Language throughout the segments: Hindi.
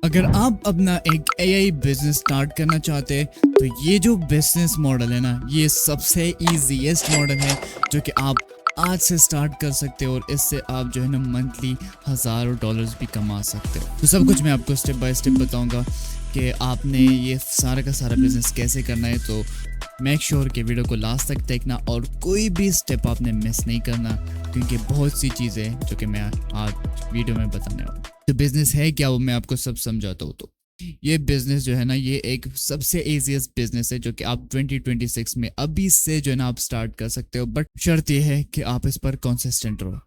अगर आप अपना एक एआई बिजनेस स्टार्ट करना चाहते हैं तो ये जो बिजनेस मॉडल है ना, ये सबसे इजीएस्ट मॉडल है जो कि आप आज से स्टार्ट कर सकते हो और इससे आप जो है ना मंथली हज़ारों डॉलर्स भी कमा सकते हो। तो सब कुछ मैं आपको स्टेप बाय स्टेप बताऊंगा कि आपने ये सारा का सारा बिजनेस कैसे करना है। तो मेक श्योर कि वीडियो को लास्ट तक देखना और कोई भी स्टेप आपने मिस नहीं करना, क्योंकि बहुत सी चीज़ें हैं जो कि मैं आज वीडियो में बताने वाला हूँ। तो बिजनेस है क्या, वो मैं आपको सब समझाता हूँ। तो ये बिजनेस जो है ना, ये एक सबसे इजीएस्ट बिजनेस है जो कि आप 2026 में अभी से जो है ना आप स्टार्ट कर सकते हो, बट शर्त ये है कि आप इस पर कंसिस्टेंट रहो।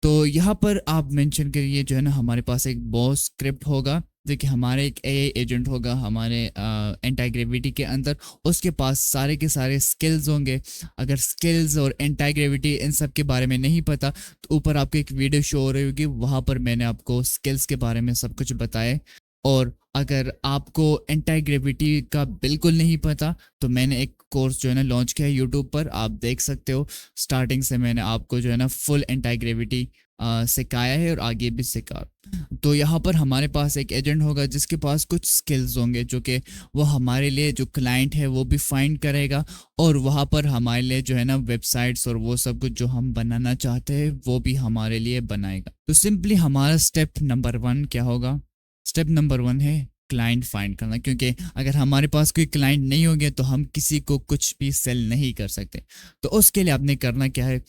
तो यहाँ पर आप मेंशन करिए जो है ना, हमारे पास एक बॉस स्क्रिप्ट होगा, देखिए हमारे एक एआई एजेंट होगा हमारे एंटी ग्रेविटी के अंदर, उसके पास सारे के सारे स्किल्स होंगे। अगर स्किल्स और एंटी ग्रेविटी इन सब के बारे में नहीं पता तो ऊपर आपको एक वीडियो शो हो रही होगी, वहाँ पर मैंने आपको स्किल्स के बारे में सब कुछ बताया। और अगर आपको एंटी ग्रेविटी का बिल्कुल नहीं पता तो मैंने एक कोर्स जो है ना लॉन्च किया है यूट्यूब पर, आप देख सकते हो। स्टार्टिंग से मैंने आपको जो है ना फुल एंटी ग्रेविटी सिखाया है और आगे भी सिखा। तो यहाँ पर हमारे पास एक एजेंट होगा जिसके पास कुछ स्किल्स होंगे जो कि वो हमारे लिए जो क्लाइंट है वो भी फाइंड करेगा, और वहाँ पर हमारे लिए जो है ना वेबसाइट्स और वो सब कुछ जो हम बनाना चाहते हैं वो भी हमारे लिए बनाएगा। तो सिंपली हमारा स्टेप नंबर 1 क्या होगा? स्टेप नंबर 1 है क्लाइंट फाइंड करना, क्योंकि अगर हमारे पास कोई क्लाइंट नहीं होंगे तो हम किसी को कुछ भी सेल नहीं कर सकते। तो उसके लिए आपने करना क्या है,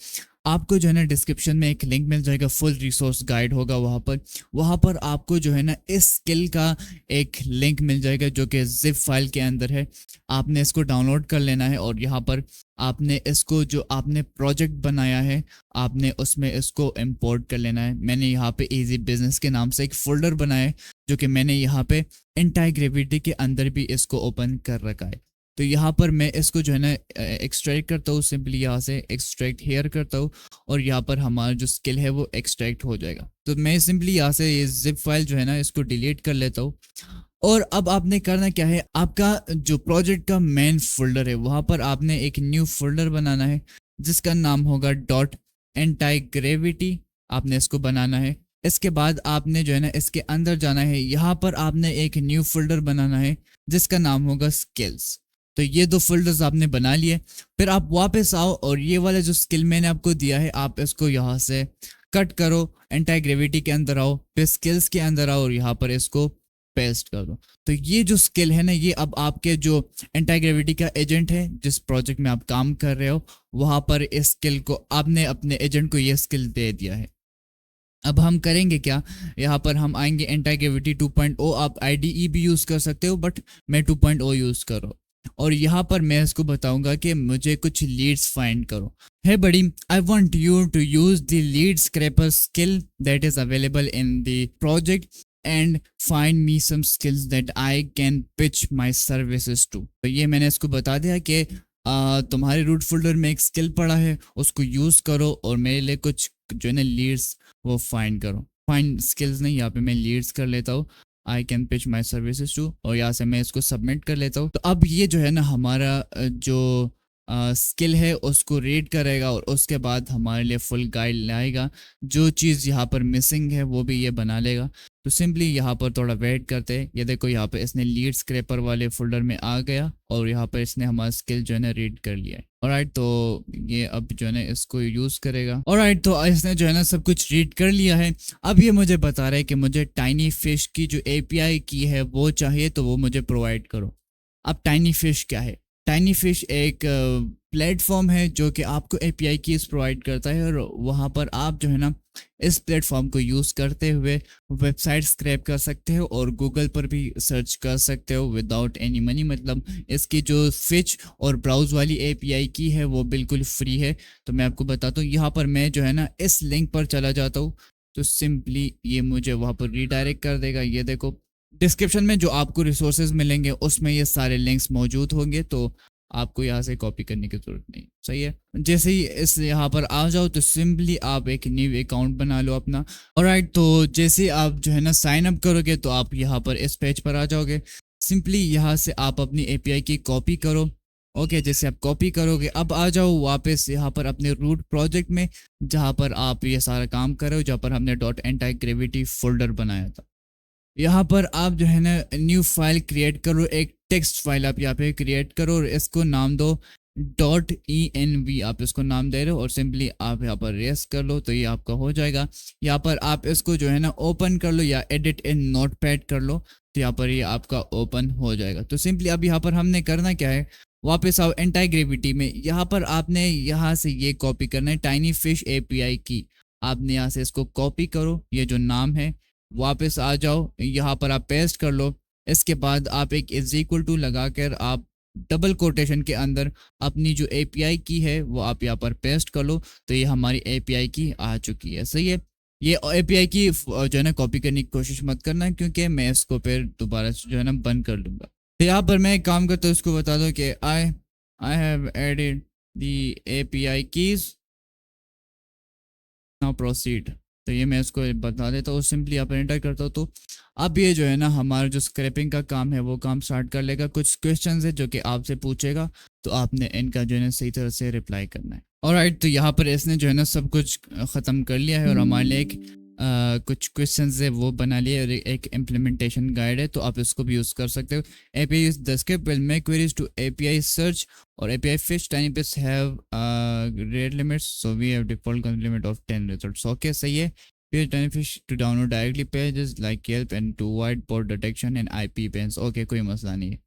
आपको जो है ना डिस्क्रिप्शन में एक लिंक मिल जाएगा, फुल रिसोर्स गाइड होगा वहाँ पर आपको जो है ना इस स्किल का एक लिंक मिल जाएगा जो कि जिप फाइल के अंदर है। आपने इसको डाउनलोड कर लेना है और यहाँ पर आपने इसको जो आपने प्रोजेक्ट बनाया है आपने उसमें इसको इंपोर्ट कर लेना है। मैंने यहाँ पे इजी बिजनेस के नाम से एक फोल्डर बनाया है जो कि मैंने यहाँ पे एंटी ग्रेविटी के अंदर भी इसको ओपन कर रखा है। तो यहाँ पर मैं इसको जो है ना एक्सट्रैक्ट करता हूँ, सिंपली यहाँ से एक्सट्रैक्ट हेयर करता हूँ और यहाँ पर हमारा जो स्किल है वो एक्सट्रैक्ट हो जाएगा। तो मैं सिंपली यहाँ से ये जिप फाइल जो है ना इसको डिलीट कर लेता हूँ। और अब आपने करना क्या है, आपका जो प्रोजेक्ट का मेन फोल्डर है वहाँ पर आपने एक न्यू फोल्डर बनाना है जिसका नाम होगा डॉट एंटी ग्रेविटी। आपने इसको बनाना है। इसके बाद आपने जो है ना इसके अंदर जाना है, यहाँ पर आपने एक न्यू फोल्डर बनाना है जिसका नाम होगा स्किल्स। तो ये 2 फोल्डर्स आपने बना लिए। फिर आप वापस आओ और ये वाला जो स्किल मैंने आपको दिया है आप इसको यहाँ से कट करो, एंटी ग्रेविटी के अंदर आओ, फिर स्किल्स के अंदर आओ और यहाँ पर इसको पेस्ट कर दो। तो ये जो स्किल है ना, ये अब आपके जो एंटी ग्रेविटी का एजेंट है जिस प्रोजेक्ट में आप काम कर रहे हो वहां पर इस स्किल को आपने अपने एजेंट को ये स्किल दे दिया है। अब हम करेंगे क्या, यहाँ पर हम आएंगे एंटी ग्रेविटी 2.0। आप आईडीई भी यूज कर सकते हो बट मैं 2.0 यूज करो। और यहाँ पर मैं इसको बताऊंगा कि मुझे कुछ लीड्स फाइंड करो। है बड़ी, I want you to use the lead scraper skill that is available in the project and find me some skills that I can pitch my services to. तो ये मैंने इसको बता दिया कि तुम्हारे रूट फोल्डर में एक स्किल पड़ा है उसको यूज करो और मेरे लिए कुछ जो है ना लीड्स वो फाइंड करो। फाइंड स्किल्स नहीं, यहाँ पे मैं लीड्स कर लेता हूँ, I can pitch my services to, और यहाँ से मैं इसको सबमिट कर लेता हूँ। तो अब ये जो है ना हमारा जो स्किल है उसको रीड करेगा और उसके बाद हमारे लिए फुल गाइड लाएगा। जो चीज़ यहाँ पर मिसिंग है वो भी ये बना लेगा। तो सिंपली यहाँ पर थोड़ा वेट करते हैं। ये देखो यहाँ पे इसने लीड स्क्रैपर वाले फोल्डर में आ गया और यहाँ पर इसने हमारा स्किल जो है ना रीड कर लिया है। ऑलराइट, तो ये अब जो है ना इसको यूज करेगा। ऑलराइट, तो इसने जो है ना सब कुछ रीड कर लिया है। अब ये मुझे बता रहा है कि मुझे टाइनी फिश की जो एपीआई की है वो चाहिए, तो वो मुझे प्रोवाइड करो। अब टाइनी फिश क्या है? टाइनी फिश एक प्लेटफॉर्म है जो कि आपको एपीआई कीज प्रोवाइड करता है और वहाँ पर आप जो है ना इस प्लेटफॉर्म को यूज़ करते हुए वेबसाइट स्क्रैप कर सकते हो और गूगल पर भी सर्च कर सकते हो विदाउट एनी मनी। मतलब इसकी जो फिच और ब्राउज वाली एपीआई की है वो बिल्कुल फ्री है। तो मैं आपको बताता हूँ, यहाँ पर मैं जो है ना इस लिंक पर चला जाता हूँ तो सिंपली ये मुझे वहाँ पर रिडायरेक्ट कर देगा। ये देखो डिस्क्रिप्शन में जो आपको रिसोर्सेज मिलेंगे उसमें ये सारे लिंक्स मौजूद होंगे, तो आपको यहाँ से कॉपी करने की जरूरत नहीं। सही है, जैसे ही इस यहाँ पर आ जाओ तो सिंपली आप एक न्यू अकाउंट बना लो अपना। ऑलराइट, तो जैसे आप जो है ना साइन अप करोगे तो आप यहाँ पर इस पेज पर आ जाओगे। सिंपली यहाँ से आप अपनी एपीआई की कॉपी करो। ओके, जैसे आप कॉपी करोगे अब आ जाओ वापस यहाँ पर अपने रूट प्रोजेक्ट में जहाँ पर आप ये सारा काम कर रहे हो, जहाँ पर हमने डॉट एंटी ग्रेविटी फोल्डर बनाया था। यहाँ पर आप जो है ना न्यू फाइल क्रिएट करो, एक टेक्स्ट फाइल आप यहाँ पे क्रिएट करो और इसको नाम दो .env, आप इसको नाम दे रहे हो और सिंपली आप यहाँ पर रेस कर लो तो ये आपका हो जाएगा। यहाँ पर आप इसको जो है ना ओपन कर लो या एडिट इन नोटपैड कर लो, तो यहाँ पर ये आपका ओपन हो जाएगा। तो सिंपली अब यहाँ पर हमने करना क्या है, वापस आओ एंटी ग्रेविटी में, यहाँ पर आपने यहाँ से ये कॉपी करना है टाइनी फिश एपीआई की, आपने यहाँ से इसको कॉपी करो, ये जो नाम है, वापस आ जाओ यहाँ पर आप पेस्ट कर लो। इसके बाद आप एक इज इक्वल टू लगाकर आप डबल कोटेशन के अंदर अपनी जो एपीआई की है वो आप यहाँ पर पेस्ट कर लो, तो ये हमारी एपीआई की आ चुकी है। सही है, ये एपीआई की जो है ना कॉपी करने की कोशिश मत करना, क्योंकि मैं इसको फिर दोबारा से जो है ना बंद कर लूंगा। तो यहाँ पर मैं एक काम करता हूँ, इसको बता दो कि I have added the API keys, now proceed. तो ये मैं इसको बता देता हूँ, सिंपली आप एंटर करता हूँ तो अब ये जो है ना हमारा जो स्क्रैपिंग का काम है वो काम स्टार्ट कर लेगा। कुछ क्वेश्चंस है जो कि आपसे पूछेगा, तो आपने इनका जो है ना सही तरह से रिप्लाई करना है। ऑलराइट, तो यहाँ पर इसने जो है ना सब कुछ ख़त्म कर लिया है और हमारे लिए एक कुछ क्वेश्चंस है वो बना लिए और एक इम्प्लीमेंटेशन गाइड है, तो आप इसको भी यूज़ कर सकते हो। API use the script will make queries to API search or API fish. Tiny bits have rate limits, so we have default limit of 10 results. Okay, सही है। Use Tiny Fish to download directly pages like Yelp and to avoid bot detection and IP bans. Okay, कोई मसला नहीं है।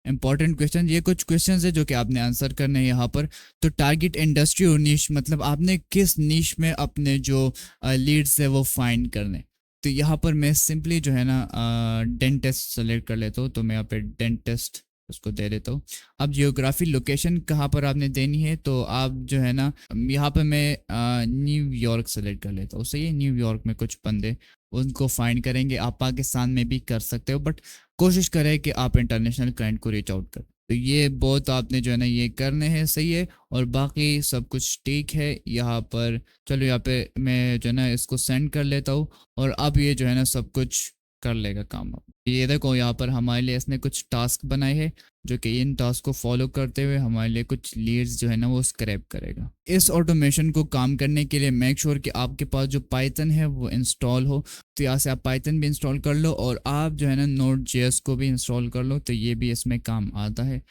इंपॉर्टेंट क्वेश्चन, ये कुछ क्वेश्चन है जो कि आपने आंसर करने हैं यहाँ पर। तो टारगेट इंडस्ट्री और नीश, मतलब आपने किस नीश में अपने जो लीड्स है वो फाइंड करने। तो यहाँ पर मैं सिंपली जो है ना डेंटिस्ट सेलेक्ट कर लेता हूँ, तो मैं यहाँ पे डेंटिस्ट उसको दे देता हूँ। अब जियोग्राफी लोकेशन कहाँ पर आपने देनी है, तो आप जो है ना यहाँ पे मैं न्यूयॉर्क सेलेक्ट कर लेता हूँ। सही है, न्यूयॉर्क में कुछ बंदे उनको फाइंड करेंगे। आप पाकिस्तान में भी कर सकते हो, बट कोशिश करें कि आप इंटरनेशनल क्लाइंट को रीच आउट करें। तो ये बहुत आपने जो है ना ये करने हैं। सही है, और बाकी सब कुछ ठीक है यहाँ पर। चलो यहाँ पे मैं जो है ना इसको सेंड कर लेता हूँ और अब ये जो है ना सब कुछ कर लेगा काम। अब ये देखो यहाँ पर हमारे लिए इसने कुछ टास्क बनाए हैं, जो कि इन टास्क को फॉलो करते हुए हमारे लिए कुछ लीड्स जो है ना वो स्क्रैप करेगा। इस ऑटोमेशन को काम करने के लिए मेक श्योर कि आपके पास जो पाइथन है वो इंस्टॉल हो। तो यहाँ से आप पाइथन भी इंस्टॉल कर लो और आप जो है ना नोड जेएस को भी इंस्टॉल कर लो, तो ये भी इसमें काम आता है।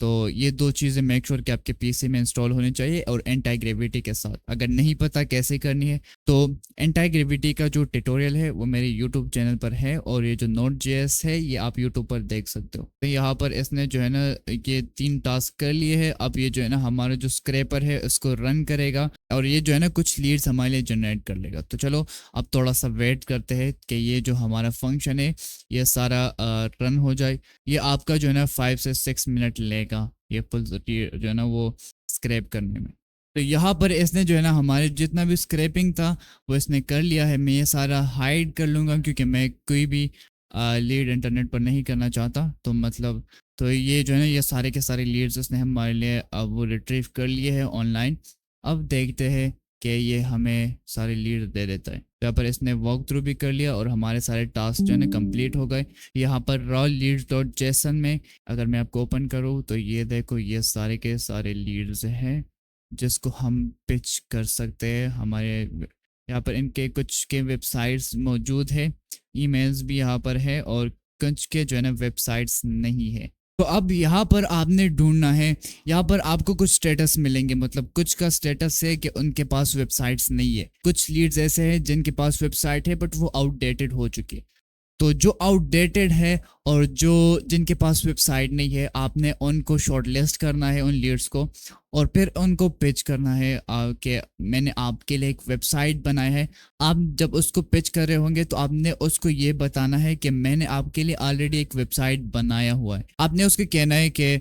तो ये दो चीज़ें मेक श्योर कि आपके पीसी में इंस्टॉल होनी चाहिए और एंटी ग्रेविटी के साथ। अगर नहीं पता कैसे करनी है तो एंटी ग्रेविटी का जो ट्यूटोरियल है वो मेरे यूट्यूब चैनल पर है, और ये जो नोट जेएस है ये आप यूट्यूब पर देख सकते हो। तो यहाँ पर इसने जो है ना ये 3 टास्क कर लिए हैं। अब ये जो है ना हमारा जो स्क्रैपर है इसको रन करेगा और ये जो है ना कुछ लीड्स हमारे लिए जनरेट कर लेगा। तो चलो अब थोड़ा सा वेट करते हैं कि ये जो हमारा फंक्शन है ये सारा रन हो जाए। ये आपका जो है ना 5 से 6 मिनट लेगा ये फुल जो है ना वो स्क्रैप करने में। तो यहाँ पर इसने जो है ना हमारे जितना भी स्क्रैपिंग था वो इसने कर लिया है। मैं ये सारा हाइड कर लूँगा क्योंकि मैं कोई भी लीड इंटरनेट पर नहीं करना चाहता। तो मतलब तो ये जो है ना ये सारे के सारे लीड्स उसने हमारे लिए अब वो रिट्रीव कर लिए हैं ऑनलाइन। अब देखते हैं कि ये हमें सारे लीड दे देता है। तो यहाँ पर इसने वॉक थ्रू भी कर लिया और हमारे सारे टास्क जो है ना कंप्लीट हो गए। यहाँ पर रॉ लीड्स डॉट जेसन में अगर मैं आपको ओपन करूँ तो ये देखो ये सारे के सारे लीड्स हैं जिसको हम पिच कर सकते हैं। हमारे यहाँ पर इनके कुछ के वेबसाइट्स मौजूद है, ईमेल्स भी यहाँ पर है और कुछ के जो है ना वेबसाइट्स नहीं है। तो अब यहाँ पर आपने ढूंढना है, यहाँ पर आपको कुछ स्टेटस मिलेंगे, मतलब कुछ का स्टेटस है कि उनके पास वेबसाइट्स नहीं है। कुछ लीड्स ऐसे हैं जिनके पास वेबसाइट है बट वो आउटडेटेड हो चुकी है। तो जो आउटडेटेड है और जो जिनके पास वेबसाइट नहीं है आपने उनको शॉर्टलिस्ट करना है उन लीड्स को, और फिर उनको पिच करना है कि मैंने आपके लिए एक वेबसाइट बनाया है। आप जब उसको पिच कर रहे होंगे तो आपने उसको ये बताना है कि मैंने आपके लिए ऑलरेडी एक वेबसाइट बनाया हुआ है। आपने उसके कहना है कि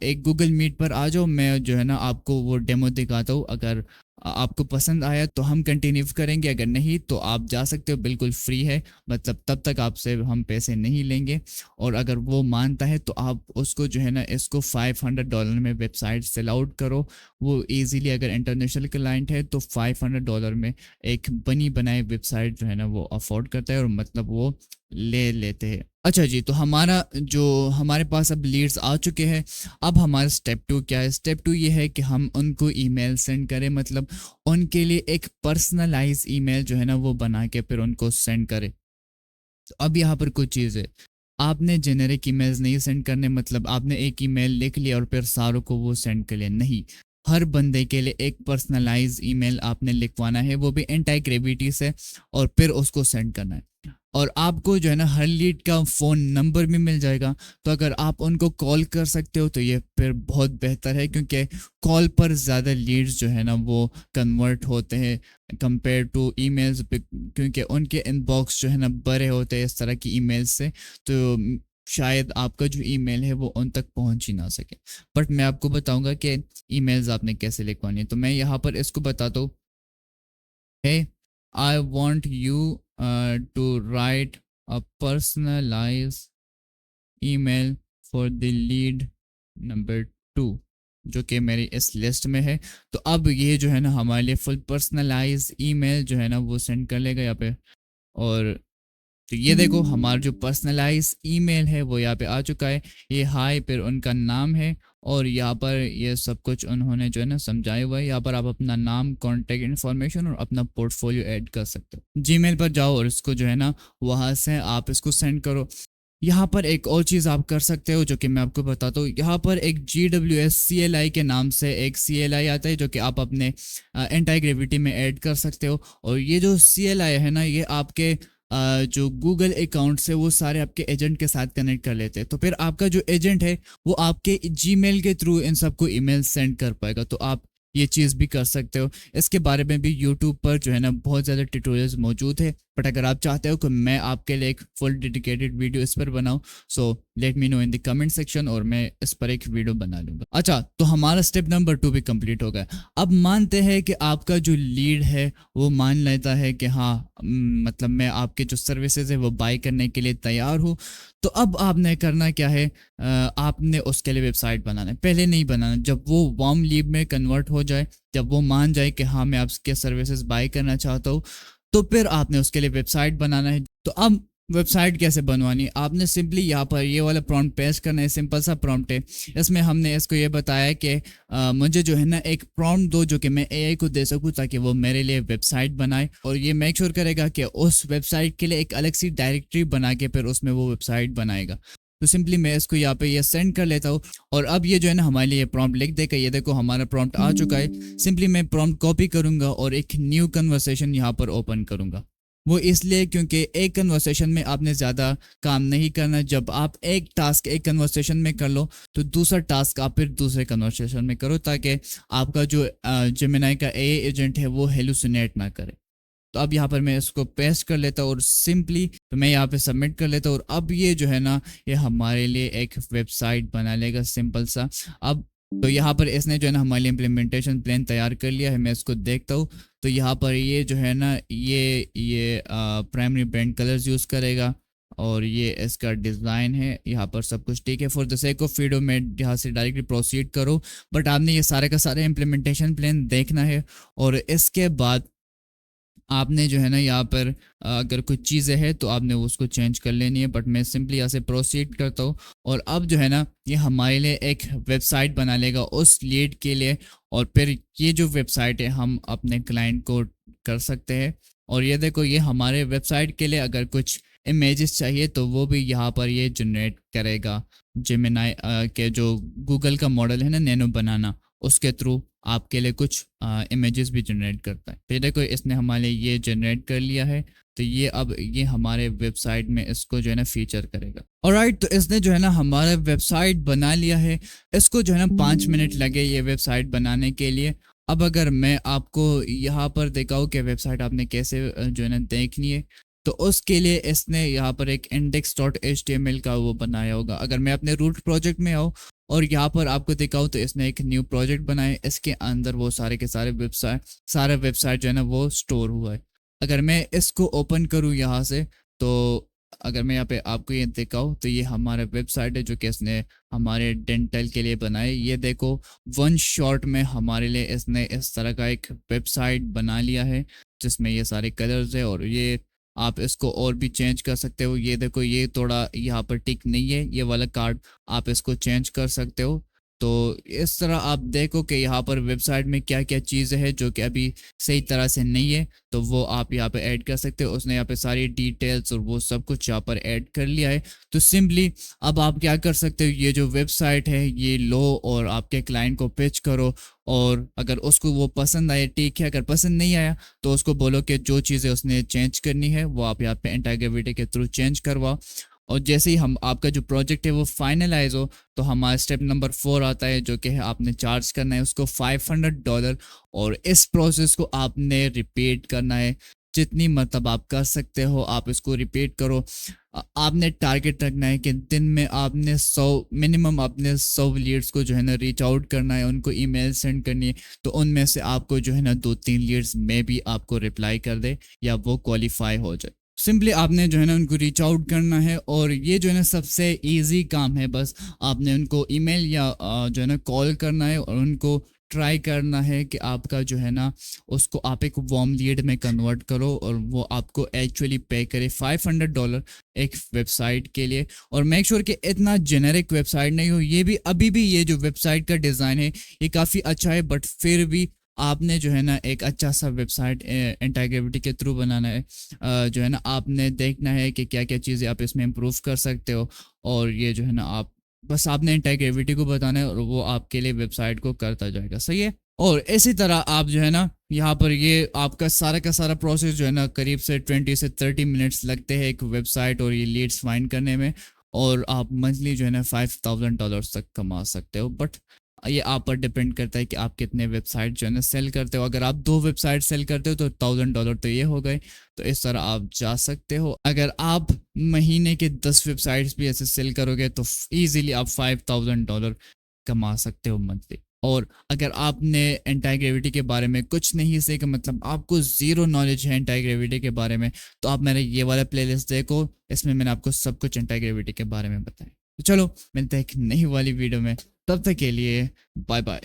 एक गूगल मीट पर आ जाओ, मैं जो है ना आपको वो डेमो दिखाता हूँ। अगर आपको पसंद आया तो हम कंटिन्यू करेंगे, अगर नहीं तो आप जा सकते हो, बिल्कुल फ्री है। मतलब तब तक आपसे हम पैसे नहीं लेंगे। और अगर वो मानता है तो आप उसको जो है ना इसको $500 में वेबसाइट सेल आउट करो। वो इजीली अगर इंटरनेशनल क्लाइंट है तो $500 में एक बनी बनाई वेबसाइट जो है ना वो अफोर्ड करता है और मतलब वो ले लेते हैं। अच्छा जी, तो हमारा जो हमारे पास अब लीड्स आ चुके हैं। अब हमारा स्टेप 2 क्या है? स्टेप 2 ये है कि हम उनको ईमेल सेंड करें, मतलब उनके लिए एक पर्सनलाइज ईमेल जो है ना वो बना के फिर उनको सेंड करें। तो अब यहाँ पर कुछ चीज़ है, आपने जेनेरिक ईमेल्स नहीं सेंड करने, मतलब आपने एक ईमेल लिख लिया और फिर सारों को वो सेंड कर लिया, नहीं। हर बंदे के लिए एक पर्सनलाइज ईमेल आपने लिखवाना है, वो भी एंटी ग्रेविटी से, और फिर उसको सेंड करना है। और आपको जो है ना हर लीड का फ़ोन नंबर भी मिल जाएगा, तो अगर आप उनको कॉल कर सकते हो तो ये फिर बहुत बेहतर है, क्योंकि कॉल पर ज़्यादा लीड्स जो है ना वो कन्वर्ट होते हैं कंपेयर टू ईमेल्स, क्योंकि उनके इनबॉक्स जो है ना बड़े होते हैं इस तरह की ईमेल्स से। तो शायद आपका जो ईमेल है वो उन तक पहुंच ही ना सके। बट मैं आपको बताऊंगा कि ईमेल्स आपने कैसे लिखवानी है। तो मैं यहाँ पर इसको बताता हूँ। Hey, I want you to write a personalized email for the lead number 2, जो कि मेरी इस लिस्ट में है। तो अब ये जो है ना हमारे लिए फुल पर्सनलाइज ईमेल जो है ना वो सेंड कर लेगा यहाँ पे। और तो ये देखो हमारा जो पर्सनलाइज ईमेल है वो यहाँ पे आ चुका है। ये हाय, फिर उनका नाम है, और यहाँ पर ये सब कुछ उन्होंने जो है ना समझाया हुआ है। यहाँ पर आप अपना नाम, कॉन्टेक्ट इन्फॉर्मेशन और अपना पोर्टफोलियो ऐड कर सकते हो। जीमेल पर जाओ और इसको जो है ना वहाँ से आप इसको सेंड करो। यहाँ पर एक और चीज़ आप कर सकते हो जो कि मैं आपको बताता हूँ। यहाँ पर एक GWS CLI के नाम से एक CLI आता है जो कि आप अपने एंटी ग्रेविटी में ऐड कर सकते हो। और ये जो CLI है ना, ये आपके जो गूगल अकाउंट से वो सारे आपके एजेंट के साथ कनेक्ट कर लेते हैं। तो फिर आपका जो एजेंट है वो आपके जीमेल के थ्रू इन सबको ईमेल सेंड कर पाएगा। तो आप ये चीज़ भी कर सकते हो। इसके बारे में भी यूट्यूब पर जो है ना बहुत ज़्यादा ट्यूटोरियल्स मौजूद है। बट अगर आप चाहते हो कि मैं आपके लिए एक फुल डेडिकेटेड वीडियो इस पर बनाऊं, so let me know in the comment section और मैं इस पर एक वीडियो बना लूंगा। अच्छा, तो हमारा स्टेप नंबर 2 भी कंप्लीट हो गया। अब मानते हैं कि आपका जो लीड है वो मान लेता है कि हाँ, मतलब मैं आपके जो सर्विसेज है वो बाय करने के लिए तैयार हूँ। तो अब आपने करना क्या है, आपने उसके लिए वेबसाइट बनाना है। पहले नहीं बनाना, जब वो वार्म लीड में कन्वर्ट हो जाए, जब वो मान जाए कि हाँ मैं आपके सर्विसेज बाय करना चाहता हूँ, तो फिर आपने उसके लिए वेबसाइट बनाना है। तो अब वेबसाइट कैसे बनवानी है, आपने सिंपली यहाँ पर ये वाला प्रॉम्प्ट पेस्ट करना है। सिंपल सा प्रॉम्प्ट है। इसमें हमने इसको ये बताया कि मुझे जो है ना एक प्रॉम्प्ट दो जो कि मैं AI को दे सकूँ ताकि वो मेरे लिए वेबसाइट बनाए, और ये मेक श्योर करेगा कि उस वेबसाइट के लिए एक अलग सी डायरेक्टरी बना के फिर उसमें वो वेबसाइट बनाएगा। तो सिंपली मैं इसको यहाँ पे ये सेंड कर लेता हूँ, और अब ये जो है ना हमारे लिए प्रॉम्प्ट लिख देगा। ये देखो हमारा प्रॉम्प्ट आ चुका है। सिंपली मैं प्रॉम्प्ट कॉपी करूंगा और एक न्यू कन्वर्सेशन यहाँ पर ओपन करूंगा। वो इसलिए क्योंकि एक कन्वर्सेशन में आपने ज़्यादा काम नहीं करना। जब आप एक टास्क एक कन्वर्सेशन में कर लो तो दूसरा टास्क आप फिर दूसरे कन्वर्सेशन में करो, ताकि आपका जो जेमिनाई का AI एजेंट है वो हेलुसिनेट ना करे। तो अब यहाँ पर मैं इसको पेस्ट कर लेता हूँ और सिंपली तो मैं यहाँ पे सबमिट कर लेता हूँ। और अब ये जो है ना ये हमारे लिए एक वेबसाइट बना लेगा सिंपल सा। अब तो यहाँ पर इसने जो है ना हमारे लिए इम्प्लीमेंटेशन प्लान तैयार कर लिया है। मैं इसको देखता हूँ तो यहाँ पर ये जो है ना ये प्राइमरी ब्रांड कलर्स यूज़ करेगा, और ये इसका डिज़ाइन है। यहाँ पर सब कुछ ठीक है। For the sake of video में यहाँ से डायरेक्टली प्रोसीड करो, बट आपने ये सारे का सारे इम्प्लीमेंटेशन प्लान देखना है। और इसके बाद आपने जो है ना यहाँ पर अगर कुछ चीज़ें हैं तो आपने उसको चेंज कर लेनी है। बट मैं सिंपली यहाँ से प्रोसीड करता हूँ, और अब जो है ना ये हमारे लिए एक वेबसाइट बना लेगा उस लीड के लिए। और फिर ये जो वेबसाइट है हम अपने क्लाइंट को कर सकते हैं। और ये देखो ये हमारे वेबसाइट के लिए अगर कुछ इमेजेस चाहिए तो वो भी यहाँ पर ये जनरेट करेगा। जेमिनाई के जो गूगल का मॉडल है ना नैनो बनाना, उसके थ्रू आपके लिए कुछ इमेजेस भी जनरेट करता है। तो ये देखो इसने हमारे लिए ये जनरेट कर लिया है। तो ये अब ये हमारे वेबसाइट में इसको जो है ना फीचर करेगा। ऑलराइट, तो इसने जो है ना हमारा वेबसाइट बना लिया है। इसको जो है ना 5 मिनट लगे ये वेबसाइट बनाने के लिए। अब अगर मैं आपको यहाँ पर दिखाऊँ कि वेबसाइट आपने कैसे जो है ना देखनी है, तो उसके लिए इसने यहाँ पर एक index.html का वो बनाया होगा। अगर मैं अपने रूट प्रोजेक्ट में आऊँ और यहाँ पर आपको दिखाऊँ तो इसने एक न्यू प्रोजेक्ट बनाया। इसके अंदर वो सारे के सारे वेबसाइट जो है ना वो स्टोर हुआ है। अगर मैं इसको ओपन करूँ यहाँ से, तो अगर मैं यहाँ पे आपको ये दिखाऊँ तो ये हमारा वेबसाइट है जो कि इसने हमारे डेंटल के लिए बनाए। ये देखो वन शॉट में हमारे लिए इसने इस तरह का एक वेबसाइट बना लिया है जिसमें ये सारे कलर्स है। और ये आप इसको और भी चेंज कर सकते हो। ये देखो ये थोड़ा यहाँ पर टिक नहीं है, ये वाला कार्ड आप इसको चेंज कर सकते हो। तो इस तरह आप देखो कि यहाँ पर वेबसाइट में क्या क्या चीज़ें हैं जो कि अभी सही तरह से नहीं है, तो वो आप यहाँ पे ऐड कर सकते हो। उसने यहाँ पे सारी डिटेल्स और वो सब कुछ यहाँ पर ऐड कर लिया है। तो सिंपली अब आप क्या कर सकते हो, ये जो वेबसाइट है ये लो और आपके क्लाइंट को पिच करो, और अगर उसको वो पसंद आए ठीक है, अगर पसंद नहीं आया तो उसको बोलो कि जो चीज़ें उसने चेंज करनी है वो आप यहाँ पे इंटीग्रिटी के थ्रू चेंज करवाओ। और जैसे ही हम आपका जो प्रोजेक्ट है वो फाइनलाइज हो, तो हमारा स्टेप नंबर 4 आता है, जो कि है आपने चार्ज करना है उसको $500, और इस प्रोसेस को आपने रिपीट करना है जितनी मतलब आप कर सकते हो, आप इसको रिपीट करो। आपने टारगेट रखना है कि दिन में आपने 100 मिनिमम आपने 100 लीड्स को जो है ना रीच आउट करना है, उनको ईमेल सेंड करनी है। तो उनमें से आपको जो है ना 2-3 लीड्स में भी आपको रिप्लाई कर दे या वो क्वालिफाई हो जाए। सिंपली आपने जो है ना उनको रीच आउट करना है, और ये जो है ना सबसे इजी काम है। बस आपने उनको ईमेल या जो है ना कॉल करना है, और उनको ट्राई करना है कि आपका जो है ना उसको आप एक वार्म लीड में कन्वर्ट करो, और वो आपको एक्चुअली पे करे $500 एक वेबसाइट के लिए। और मेक श्योर कि इतना जेनेरिक वेबसाइट नहीं हो। ये भी अभी भी ये जो वेबसाइट का डिज़ाइन है ये काफ़ी अच्छा है, बट फिर भी आपने जो है ना एक अच्छा सा वेबसाइट इंटीग्रिटी के थ्रू बनाना है। जो है ना आपने देखना है कि क्या क्या चीज़ें आप इसमें इम्प्रूव कर सकते हो, और ये जो है ना आप बस आपने इंटीग्रिटी को बताना है और वो आपके लिए वेबसाइट को करता जाएगा। सही है। और इसी तरह आप जो है ना यहाँ पर ये आपका सारा का सारा प्रोसेस जो है ना करीब से 20 से 30 मिनट्स लगते हैं एक वेबसाइट और ये लीड्स फाइंड करने में, और आप मंथली जो है ना $5,000 तक कमा सकते हो। बट ये आप पर डिपेंड करता है कि आप कितने वेबसाइट जो है ना सेल करते हो। अगर आप 2 वेबसाइट सेल करते हो तो $1,000 तो ये हो गए। तो इस तरह आप जा सकते हो। अगर आप महीने के 10 वेबसाइट्स भी ऐसे सेल करोगे तो इजीली आप $5,000 कमा सकते हो मंथली। और अगर आपने इंटीग्रिटी के बारे में कुछ नहीं सीखा, मतलब आपको ज़ीरो नॉलेज है इंटीग्रिटी के बारे में, तो आप मेरे ये वाला प्लेलिस्ट देखो, इसमें मैंने आपको सब कुछ इंटीग्रिटी के बारे में बताया। तो चलो मिलते हैं एक नई वाली वीडियो में, तब तक के लिए बाय बाय।